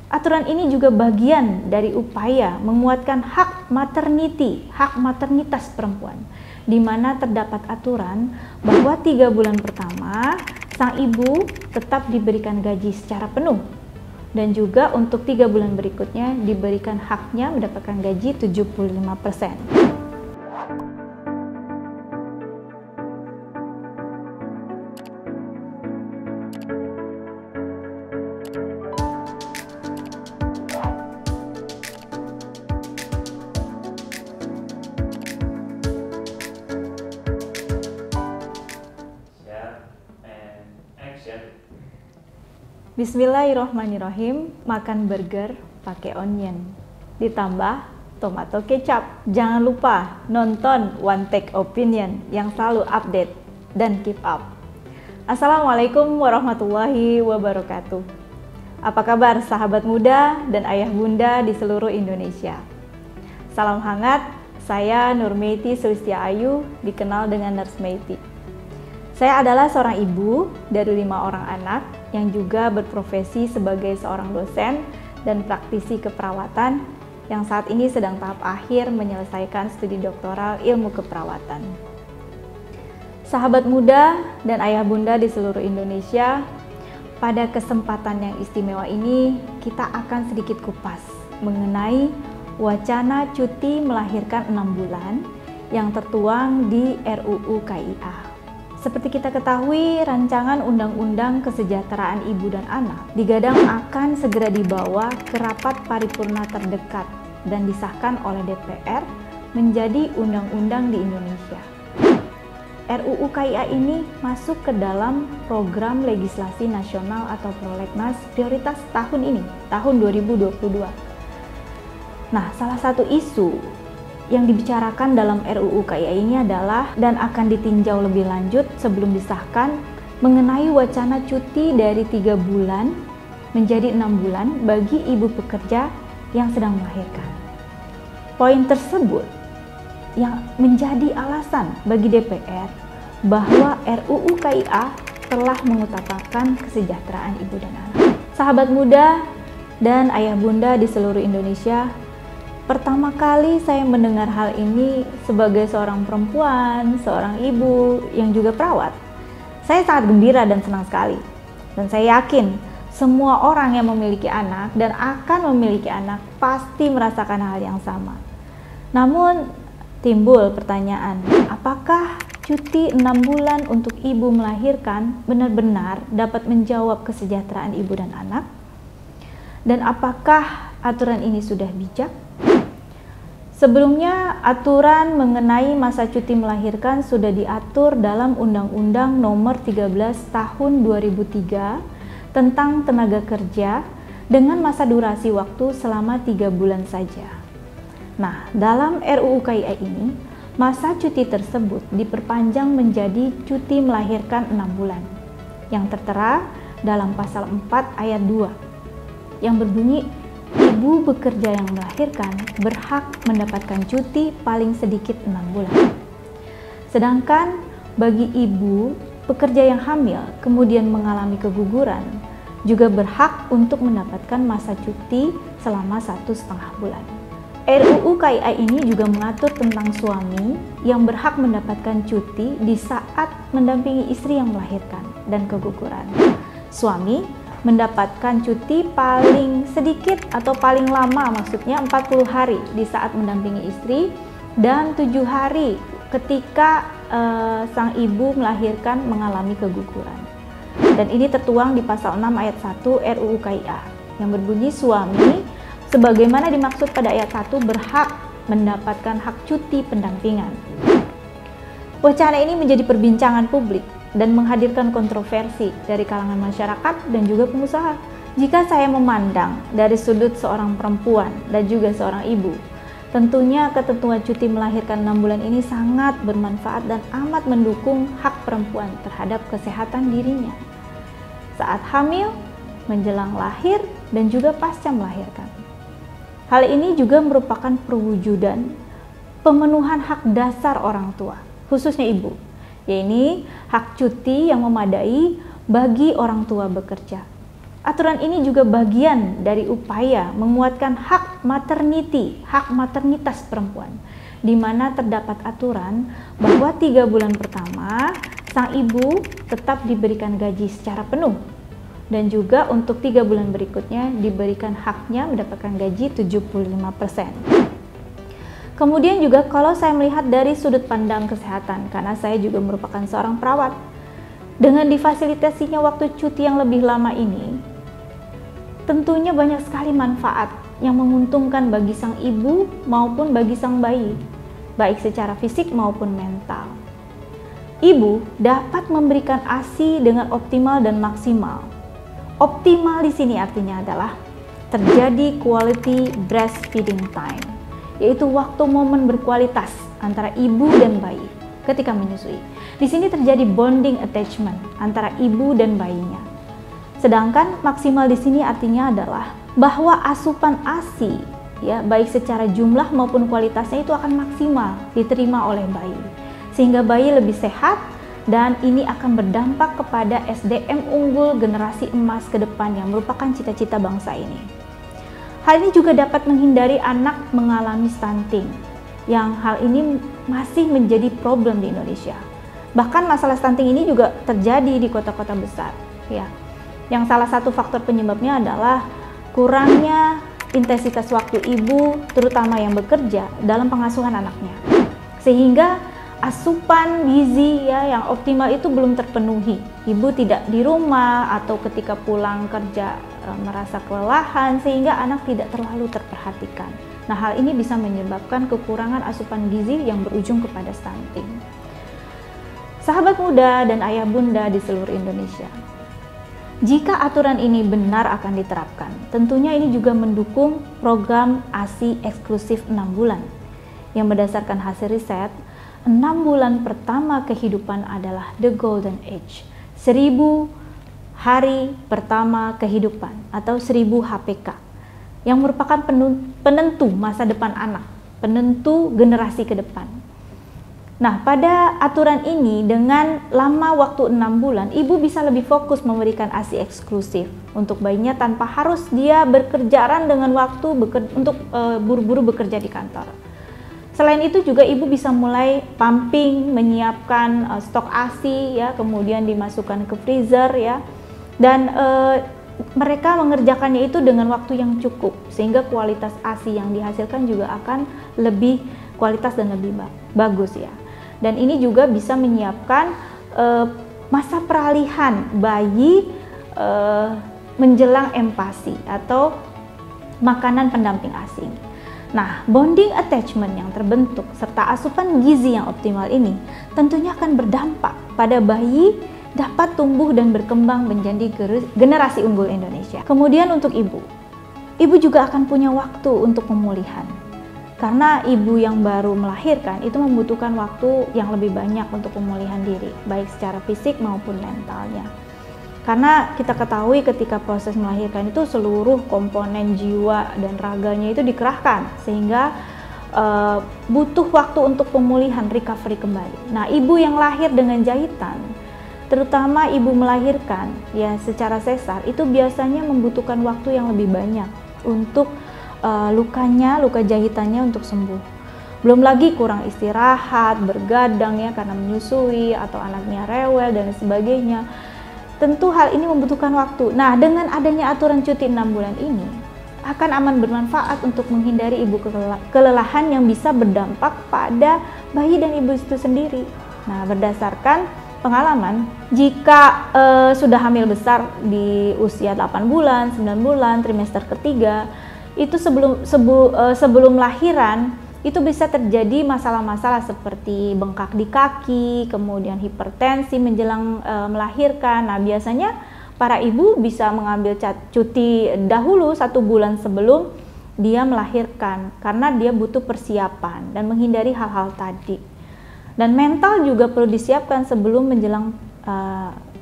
Aturan ini juga bagian dari upaya menguatkan hak maternity, hak maternitas perempuan, di mana terdapat aturan bahwa 3 bulan pertama sang ibu tetap diberikan gaji secara penuh, dan juga untuk 3 bulan berikutnya diberikan haknya mendapatkan gaji 75%. Bismillahirrohmanirrohim, makan burger pakai onion, ditambah tomato kecap. Jangan lupa nonton One Take Opinion yang selalu update dan keep up. Assalamualaikum warahmatullahi wabarakatuh. Apa kabar sahabat muda dan ayah bunda di seluruh Indonesia? Salam hangat, saya Nurmeiti Sulistia Ayu, dikenal dengan Nurse Meiti. Saya adalah seorang ibu dari 5 orang anak yang juga berprofesi sebagai seorang dosen dan praktisi keperawatan yang saat ini sedang tahap akhir menyelesaikan studi doktoral ilmu keperawatan. Sahabat muda dan ayah bunda di seluruh Indonesia, pada kesempatan yang istimewa ini kita akan sedikit kupas mengenai wacana cuti melahirkan 6 bulan yang tertuang di RUU KIA. Seperti kita ketahui, rancangan Undang-Undang Kesejahteraan Ibu dan Anak digadang akan segera dibawa ke rapat paripurna terdekat dan disahkan oleh DPR menjadi undang-undang di Indonesia. RUU KIA ini masuk ke dalam program legislasi nasional atau prolegnas prioritas tahun ini, tahun 2022. Nah, salah satu isu yang dibicarakan dalam RUU KIA ini adalah dan akan ditinjau lebih lanjut sebelum disahkan mengenai wacana cuti dari 3 bulan menjadi 6 bulan bagi ibu pekerja yang sedang melahirkan. Poin tersebut yang menjadi alasan bagi DPR bahwa RUU KIA telah mengutamakan kesejahteraan ibu dan anak. Sahabat muda dan ayah bunda di seluruh Indonesia, pertama kali saya mendengar hal ini sebagai seorang perempuan, seorang ibu yang juga perawat. Saya sangat gembira dan senang sekali. Dan saya yakin semua orang yang memiliki anak dan akan memiliki anak pasti merasakan hal yang sama. Namun timbul pertanyaan, apakah cuti 6 bulan untuk ibu melahirkan benar-benar dapat menjawab kesejahteraan ibu dan anak? Dan apakah aturan ini sudah bijak? Sebelumnya, aturan mengenai masa cuti melahirkan sudah diatur dalam Undang-Undang Nomor 13 Tahun 2003 tentang tenaga kerja dengan masa durasi waktu selama 3 bulan saja. Nah, dalam RUU KIA ini, masa cuti tersebut diperpanjang menjadi cuti melahirkan 6 bulan yang tertera dalam pasal 4 ayat 2 yang berbunyi, ibu bekerja yang melahirkan berhak mendapatkan cuti paling sedikit 6 bulan. Sedangkan bagi ibu pekerja yang hamil kemudian mengalami keguguran juga berhak untuk mendapatkan masa cuti selama 1,5 bulan. RUU KIA ini juga mengatur tentang suami yang berhak mendapatkan cuti di saat mendampingi istri yang melahirkan dan keguguran. Suami mendapatkan cuti paling sedikit atau paling lama, maksudnya 40 hari di saat mendampingi istri dan 7 hari ketika sang ibu melahirkan mengalami keguguran. Dan ini tertuang di pasal 6 ayat 1 RUU KIA yang berbunyi suami sebagaimana dimaksud pada ayat 1 berhak mendapatkan hak cuti pendampingan. Wacana ini menjadi perbincangan publik dan menghadirkan kontroversi dari kalangan masyarakat dan juga pengusaha. Jika saya memandang dari sudut seorang perempuan dan juga seorang ibu, tentunya ketentuan cuti melahirkan 6 bulan ini sangat bermanfaat dan amat mendukung hak perempuan terhadap kesehatan dirinya saat hamil, menjelang lahir, dan juga pasca melahirkan. Hal ini juga merupakan perwujudan pemenuhan hak dasar orang tua, khususnya ibu, yaitu hak cuti yang memadai bagi orang tua bekerja. Aturan ini juga bagian dari upaya menguatkan hak maternity, hak maternitas perempuan, di mana terdapat aturan bahwa 3 bulan pertama sang ibu tetap diberikan gaji secara penuh, dan juga untuk 3 bulan berikutnya diberikan haknya mendapatkan gaji 75%. Kemudian juga kalau saya melihat dari sudut pandang kesehatan, karena saya juga merupakan seorang perawat, dengan difasilitasinya waktu cuti yang lebih lama ini, tentunya banyak sekali manfaat yang menguntungkan bagi sang ibu maupun bagi sang bayi, baik secara fisik maupun mental. Ibu dapat memberikan ASI dengan optimal dan maksimal. Optimal di sini artinya adalah terjadi quality breastfeeding time, yaitu waktu momen berkualitas antara ibu dan bayi ketika menyusui. Di sini terjadi bonding attachment antara ibu dan bayinya. Sedangkan maksimal di sini artinya adalah bahwa asupan ASI, ya, baik secara jumlah maupun kualitasnya itu akan maksimal diterima oleh bayi, sehingga bayi lebih sehat, dan ini akan berdampak kepada SDM unggul generasi emas ke depan yang merupakan cita-cita bangsa ini. Hal ini juga dapat menghindari anak mengalami stunting, yang hal ini masih menjadi problem di Indonesia. Bahkan masalah stunting ini juga terjadi di kota-kota besar, ya. Yang salah satu faktor penyebabnya adalah kurangnya intensitas waktu ibu, terutama yang bekerja, dalam pengasuhan anaknya. Sehingga asupan gizi, ya, yang optimal itu belum terpenuhi. Ibu tidak di rumah atau ketika pulang kerja merasa kelelahan, sehingga anak tidak terlalu terperhatikan. Nah, hal ini bisa menyebabkan kekurangan asupan gizi yang berujung kepada stunting. Sahabat muda dan ayah bunda di seluruh Indonesia, jika aturan ini benar akan diterapkan, tentunya ini juga mendukung program ASI eksklusif 6 bulan. Yang berdasarkan hasil riset, 6 bulan pertama kehidupan adalah the golden age, 1000 hari pertama kehidupan atau 1000 HPK, yang merupakan penentu masa depan anak, penentu generasi ke depan. Nah, pada aturan ini dengan lama waktu 6 bulan, ibu bisa lebih fokus memberikan ASI eksklusif untuk bayinya tanpa harus dia berkejaran dengan waktu untuk buru-buru bekerja di kantor. Selain itu juga ibu bisa mulai pumping, menyiapkan stok ASI, ya, kemudian dimasukkan ke freezer, ya, dan mereka mengerjakannya itu dengan waktu yang cukup, sehingga kualitas ASI yang dihasilkan juga akan lebih kualitas dan lebih bagus, ya. Dan ini juga bisa menyiapkan masa peralihan bayi menjelang empasi atau makanan pendamping ASI. Nah, bonding attachment yang terbentuk serta asupan gizi yang optimal ini tentunya akan berdampak pada bayi dapat tumbuh dan berkembang menjadi generasi unggul Indonesia. Kemudian untuk ibu juga akan punya waktu untuk pemulihan. Karena ibu yang baru melahirkan itu membutuhkan waktu yang lebih banyak untuk pemulihan diri, baik secara fisik maupun mentalnya. Karena kita ketahui ketika proses melahirkan itu seluruh komponen jiwa dan raganya itu dikerahkan, sehingga butuh waktu untuk pemulihan, recovery kembali. Nah, ibu yang lahir dengan jahitan, terutama ibu melahirkan ya secara sesar, itu biasanya membutuhkan waktu yang lebih banyak untuk luka jahitannya untuk sembuh. Belum lagi kurang istirahat, bergadang, ya, karena menyusui atau anaknya rewel dan sebagainya. Tentu hal ini membutuhkan waktu. Nah, dengan adanya aturan cuti 6 bulan ini akan aman bermanfaat untuk menghindari ibu kelelahan yang bisa berdampak pada bayi dan ibu itu sendiri. Nah, berdasarkan pengalaman, jika sudah hamil besar di usia 8 bulan, 9 bulan, trimester ketiga, itu sebelum lahiran itu bisa terjadi masalah-masalah seperti bengkak di kaki, kemudian hipertensi menjelang melahirkan. Nah, biasanya para ibu bisa mengambil cuti dahulu 1 bulan sebelum dia melahirkan, karena dia butuh persiapan dan menghindari hal-hal tadi. Dan mental juga perlu disiapkan sebelum menjelang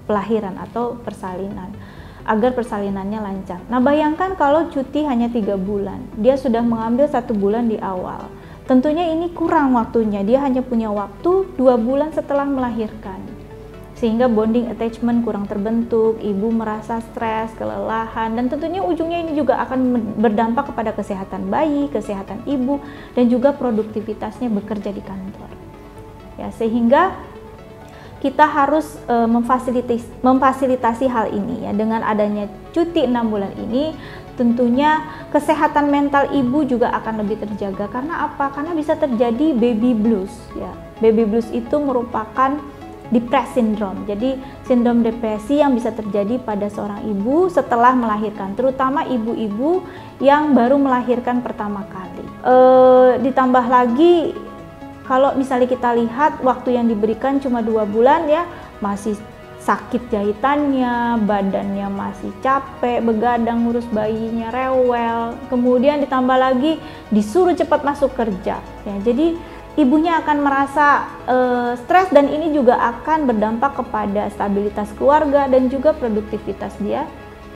pelahiran atau persalinan, agar persalinannya lancar. Nah, bayangkan kalau cuti hanya 3 bulan, dia sudah mengambil 1 bulan di awal. Tentunya ini kurang waktunya, dia hanya punya waktu 2 bulan setelah melahirkan. sehingga bonding attachment kurang terbentuk, ibu merasa stres, kelelahan, dan tentunya ujungnya ini juga akan berdampak kepada kesehatan bayi, kesehatan ibu, dan juga produktivitasnya bekerja di kantor. Ya, sehingga kita harus memfasilitasi hal ini ya, dengan adanya cuti 6 bulan ini. Tentunya kesehatan mental ibu juga akan lebih terjaga. Karena apa? Karena bisa terjadi baby blues ya. Baby blues itu merupakan depresi syndrome. Jadi sindrom depresi yang bisa terjadi pada seorang ibu setelah melahirkan, terutama ibu-ibu yang baru melahirkan pertama kali. Ditambah lagi kalau misalnya kita lihat waktu yang diberikan cuma 2 bulan ya, masih sakit jahitannya, badannya masih capek, begadang ngurus bayinya, rewel. Kemudian ditambah lagi disuruh cepat masuk kerja. Ya, jadi ibunya akan merasa stres dan ini juga akan berdampak kepada stabilitas keluarga dan juga produktivitas dia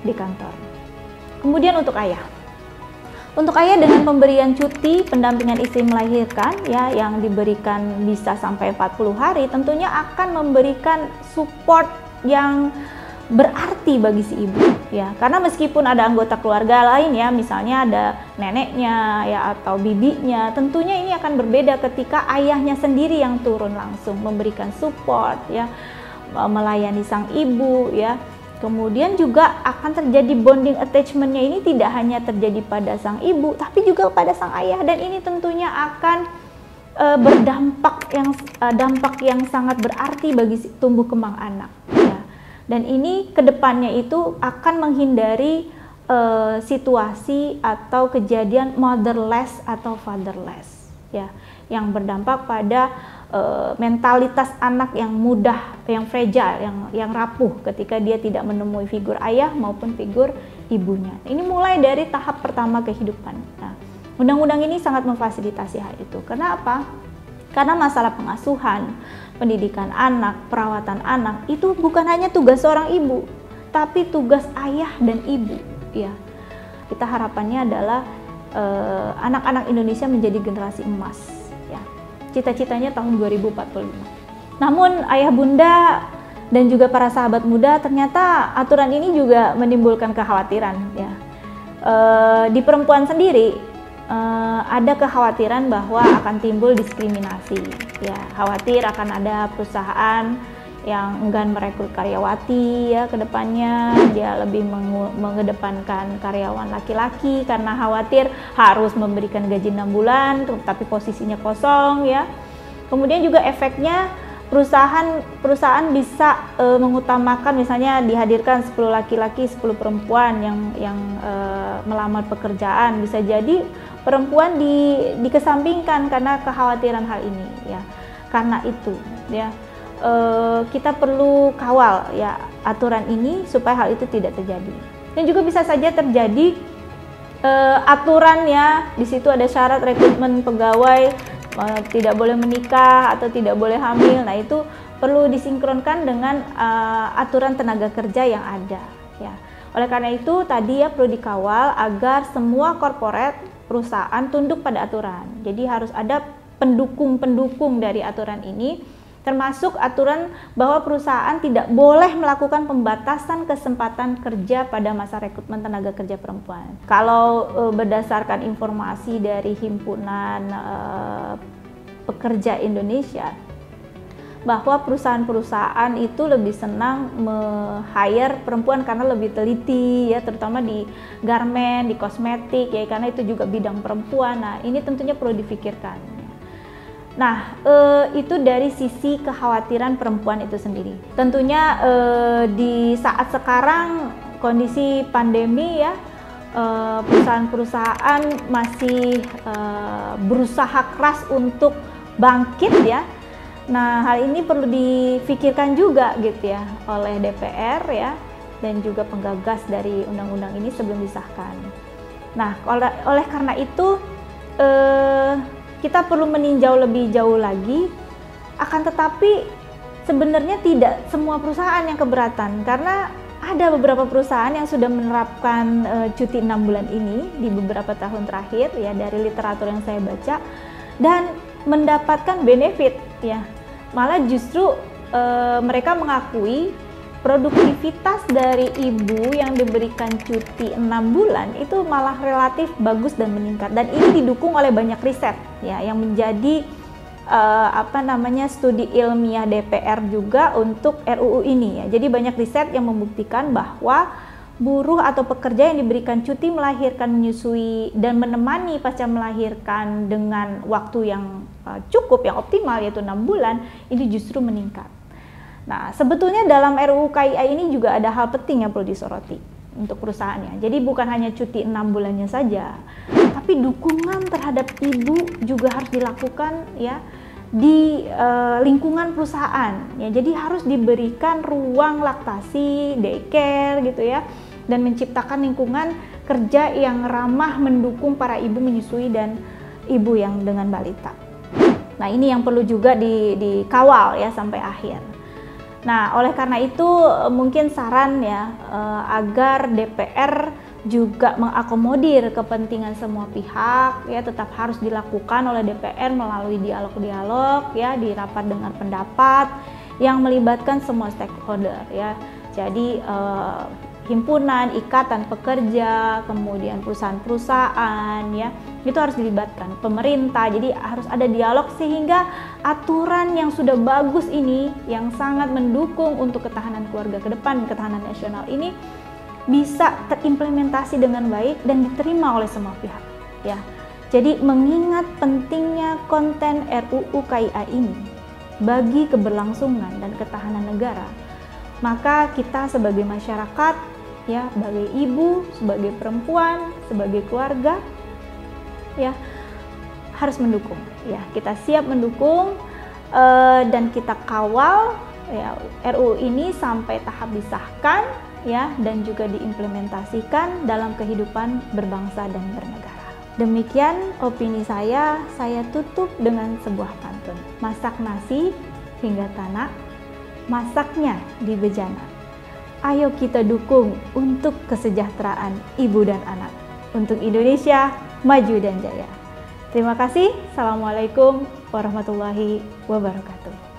di kantor. Kemudian untuk ayah. Untuk ayah dengan pemberian cuti pendampingan istri melahirkan ya yang diberikan bisa sampai 40 hari tentunya akan memberikan support yang berarti bagi si ibu ya, karena meskipun ada anggota keluarga lain ya, misalnya ada neneknya ya atau bibinya, tentunya ini akan berbeda ketika ayahnya sendiri yang turun langsung memberikan support ya, melayani sang ibu ya. Kemudian juga akan terjadi bonding attachment-nya ini tidak hanya terjadi pada sang ibu tapi juga pada sang ayah, dan ini tentunya akan berdampak yang sangat berarti bagi tumbuh kembang anak ya. Dan ini kedepannya itu akan menghindari situasi atau kejadian motherless atau fatherless ya, yang berdampak pada mentalitas anak yang mudah, yang fragile, yang rapuh ketika dia tidak menemui figur ayah maupun figur ibunya. Ini mulai dari tahap pertama kehidupan. Nah, undang-undang ini sangat memfasilitasi hal itu. Karena apa? Karena masalah pengasuhan, pendidikan anak, perawatan anak itu bukan hanya tugas seorang ibu, tapi tugas ayah dan ibu. Ya, kita harapannya adalah anak-anak Indonesia menjadi generasi emas. Ya, cita-citanya tahun 2045. Namun ayah bunda dan juga para sahabat muda, ternyata aturan ini juga menimbulkan kekhawatiran. Ya, di perempuan sendiri ada kekhawatiran bahwa akan timbul diskriminasi. Ya, khawatir akan ada perusahaan yang enggan merekrut karyawati ya, kedepannya dia lebih mengedepankan karyawan laki-laki karena khawatir harus memberikan gaji 6 bulan tapi posisinya kosong ya. Kemudian juga efeknya perusahaan bisa mengutamakan, misalnya dihadirkan 10 laki-laki 10 perempuan yang melamar pekerjaan, bisa jadi perempuan dikesampingkan karena kekhawatiran hal ini ya. Karena itu ya, kita perlu kawal ya aturan ini supaya hal itu tidak terjadi. Dan juga bisa saja terjadi aturan ya, di situ ada syarat rekrutmen pegawai tidak boleh menikah atau tidak boleh hamil. Nah, itu perlu disinkronkan dengan aturan tenaga kerja yang ada ya. Oleh karena itu tadi ya perlu dikawal agar semua korporat perusahaan tunduk pada aturan. Jadi harus ada pendukung-pendukung dari aturan ini, termasuk aturan bahwa perusahaan tidak boleh melakukan pembatasan kesempatan kerja pada masa rekrutmen tenaga kerja perempuan. Kalau berdasarkan informasi dari Himpunan Pekerja Indonesia, bahwa perusahaan-perusahaan itu lebih senang me-hire perempuan karena lebih teliti ya, terutama di garment, di kosmetik ya, karena itu juga bidang perempuan. Nah, ini tentunya perlu difikirkan. Nah, itu dari sisi kekhawatiran perempuan itu sendiri. Tentunya di saat sekarang kondisi pandemi ya, perusahaan-perusahaan masih berusaha keras untuk bangkit ya. Nah, hal ini perlu difikirkan juga gitu ya oleh DPR ya, dan juga penggagas dari undang-undang ini sebelum disahkan. Nah, oleh karena itu kita perlu meninjau lebih jauh lagi. Akan tetapi sebenarnya tidak semua perusahaan yang keberatan, karena ada beberapa perusahaan yang sudah menerapkan cuti 6 bulan ini di beberapa tahun terakhir ya, dari literatur yang saya baca, dan mendapatkan benefit ya. Malah justru mereka mengakui produktivitas dari ibu yang diberikan cuti 6 bulan itu malah relatif bagus dan meningkat, dan ini didukung oleh banyak riset ya yang menjadi studi ilmiah DPR juga untuk RUU ini ya. Jadi banyak riset yang membuktikan bahwa buruh atau pekerja yang diberikan cuti melahirkan, menyusui, dan menemani pasca melahirkan dengan waktu yang cukup, yang optimal yaitu 6 bulan, ini justru meningkat. Nah, sebetulnya dalam RUU KIA ini juga ada hal penting yang perlu disoroti untuk perusahaannya. Jadi bukan hanya cuti 6 bulannya saja, tapi dukungan terhadap ibu juga harus dilakukan ya di lingkungan perusahaan ya. Jadi harus diberikan ruang laktasi, daycare gitu ya, dan menciptakan lingkungan kerja yang ramah mendukung para ibu menyusui dan ibu yang dengan balita. Nah, ini yang perlu juga dikawal ya sampai akhir. Nah, oleh karena itu mungkin saran ya agar DPR juga mengakomodir kepentingan semua pihak ya, tetap harus dilakukan oleh DPR melalui dialog-dialog ya, di rapat dengar pendapat yang melibatkan semua stakeholder ya. Jadi himpunan, ikatan pekerja, kemudian perusahaan-perusahaan ya, itu harus dilibatkan, pemerintah. Jadi harus ada dialog sehingga aturan yang sudah bagus ini, yang sangat mendukung untuk ketahanan keluarga ke depan, ketahanan nasional ini bisa terimplementasi dengan baik dan diterima oleh semua pihak ya. Jadi mengingat pentingnya konten RUU KIA ini bagi keberlangsungan dan ketahanan negara, maka kita sebagai masyarakat ya, sebagai ibu, sebagai perempuan, sebagai keluarga ya harus mendukung ya. Kita siap mendukung dan kita kawal ya RUU ini sampai tahap disahkan ya, dan juga diimplementasikan dalam kehidupan berbangsa dan bernegara. Demikian opini saya tutup dengan sebuah pantun. Masak nasi hingga tanak, masaknya di bejana. Ayo kita dukung untuk kesejahteraan ibu dan anak, untuk Indonesia maju dan jaya. Terima kasih. Assalamualaikum warahmatullahi wabarakatuh.